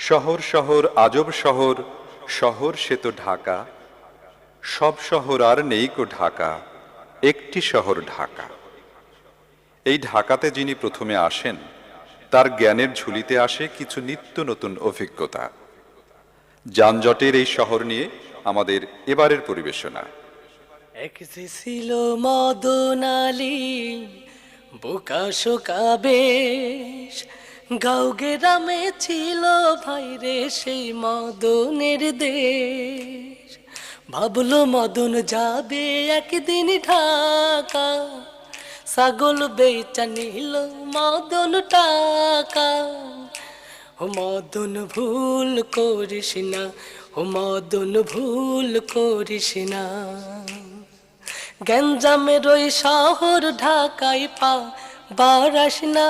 শহর শহর আজব শহর, শহর সে তো ঢাকা। সব শহর আর নেই কো ঢাকা, একটি শহর ঢাকা। এই ঢাকাতে যিনি প্রথমে আসেন, তার জ্ঞানের ঝুলিতে আসে কিছু নিত্য নতুন অভিজ্ঞতা। যানজটের এই শহর নিয়ে আমাদের এবারের পরিবেশনা। এক যে ছিল মদনালি বোকা শোকা বেশ, গাঁও গ্রামে ছিল ভাইরে সেই মদনের দেশ। ভাবলো মদন যাবে একদিন ঢাকা, ছাগল বেচা নিল মদন টাকা। ও মদন ভুল করিস না, ও মদন ভুল করিস না। গঞ্জামের ওই শহর ঢাকায় পা বারাস না,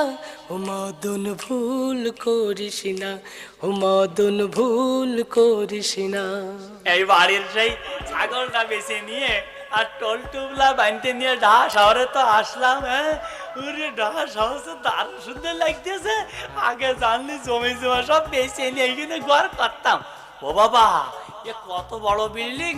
ও মদন ভুল করিস না, ও মদন ভুল করিস না। এই বাড়ির সেই ছাগলটা বেছে নিয়ে আর টোল টুবলা বানতে নিয়ে ঢাকা শহরে তো আসলাম। হ্যাঁ, ওরে ঢাকা শহর তো দারুণ সুন্দর লাগতেছে। আগে জানলে জমি জমা সব বেছে নিয়ে এইখানে ঘর করতাম। ও বাবা, এ কত বড় বিল্ডিং!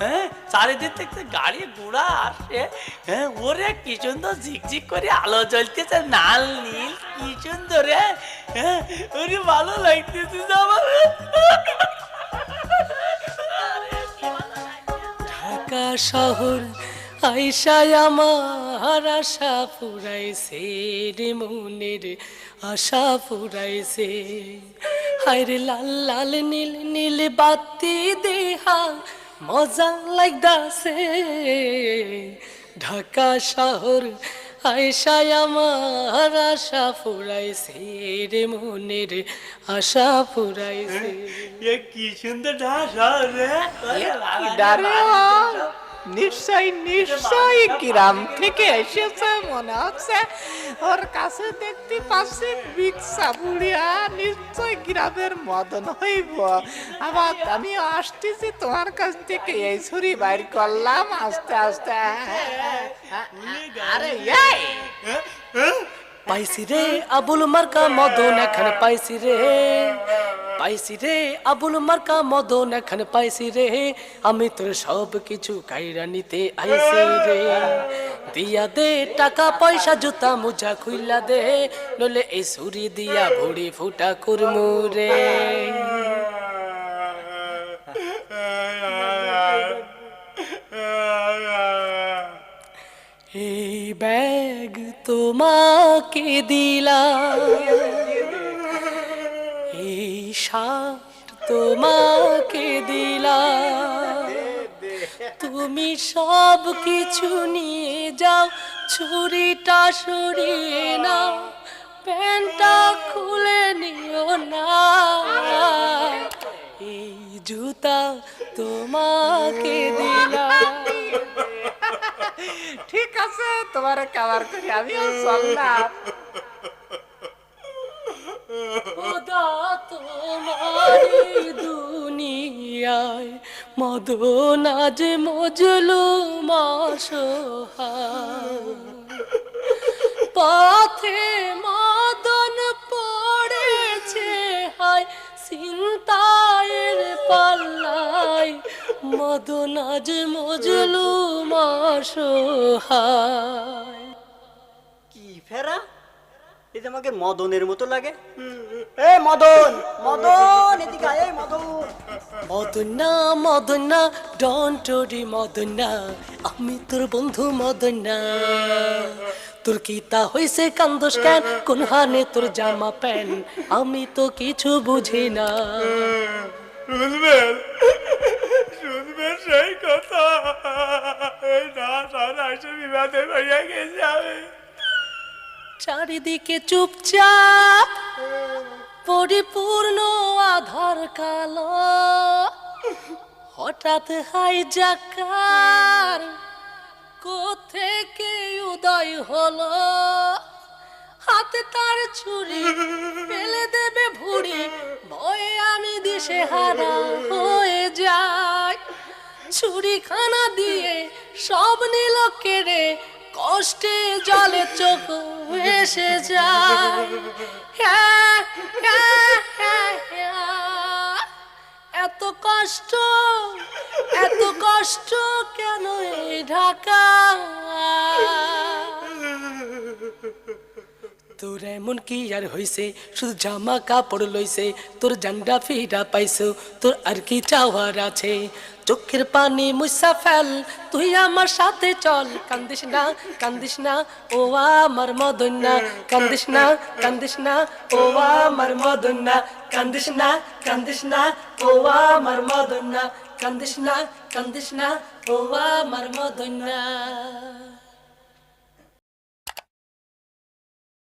হ্যাঁ, চারিদিক থেকে গাড়ি ঘোড়া আসে। হ্যাঁ, ওরে কি সুন্দর ঝিকঝিক করে আলো জ্বলতেছে, লাল নীল, কি সুন্দর! হ্যাঁ, ওরে ভালো লাগতেছে আমার। ঢাকা শহর আইসায় আমার আশা ফুরাইছে রে, মনের আশা ফুরাইছে। হায়রে লাল লাল নীল নীল বাতি দেহা মজা লাগতাছে। ঢাকা শহর আইসায় আমার আশা ফুরাইছে রে, মনের আশা ফুরাইছে। এ কি সুন্দর ঢাকা রে! নিশ্চয় নিশ্চয় গ্রাম থেকে এসেছে মনে হচ্ছে। ওর কাছে দেখতে পাচ্ছি রিক্সা বুড়িয়া, নিশ্চয় গ্রামের মদন হইব। আবার আমি আসতেছি তোমার কাছ থেকে, এই ছুরি বাইর করলাম আস্তে আস্তে। আরে পাইছি রে আবুল মার্কা মদন এখানে পাইছি রে, পাইছি রে আবুল মার্কা মদন এখানে পাইছি রে। আমি তোর সব কিছু কাইরা নিতে আইছি রে। দিয়া দে টাকা পয়সা জুতা মোজা খুইলা দে, নলে এই ছুরি দিয়া ভুড়ি ফুটা করমু রে। এই ব্যাগ তোমাকে দিলাম, এই শার্ট তোমাকে দিলাম, তুমি সব কিছু নিয়ে যাও, ছুরিটা সরিয়ে নাও, প্যান্টটা খুলে নিও না। এই জুতা তোমাকে দিলাম। ঠিক আছে, তোমার কাবার করে আমিও চললাম। খোদা তোমার দুনিয়ায় মদন আজ মজলুম অসহায়। পথে মদন পড়েছে হায় চিন্তায়ের পাল্লায়, মদন আজ মজলুম অসহায়। কি ফেরা, এই যে আমাকে মদনের মতো লাগে। এ মদন, মদন এদিকে আয়, এই মদন। মদনা মদনা ডন্টরি মদনা, আমি তোর বন্ধু মদনা। তোর কি তা হইছে কান্দোস কেন, কোন হানে তোর জামা প্যান্ট, আমি তো কিছু বুঝি না। শুনবেন, শুনবেন সেই কথা। এই না শহরে এসে বিবাদে হইয়া গেছে আমি। চারিদিকে চুপচাপ পরিপূর্ণ আধার কালো, হঠাৎ হাইজাকার কোত্থেকে উদয় হলো। হাতে তার ছুরি, ফেলে দেবে ভুড়ি, ভয়ে আমি দিশে হারা হয়ে যাই। ছুরি খানা দিয়ে সব নিল কেড়ে, কষ্টে জলে চোখ এসে যায়। হ্যাঁ, হ্যাঁ, হ্যাঁ, হ্যাঁ। এত কষ্ট, এত কষ্ট কেন এই ঢাকা? তোর এমন কি আর হইছে, শুধু জামা কাপড় লইছে, তোর জান্ডা ফিরা পাইছো, তোর আর কি চাওয়ার আছে? চোখের পানি মুছা ফেল, তুই আমার সাথে চল। কান্দিস না, কান্দিস না, ও আমার মদনা। কান্দিস না, কান্দিস না, ও আমার মদনা। কান্দিস না, কান্দিস না, ও আমার মদনা। কান্দিস না, কান্দিস না, ও আমার মদনা।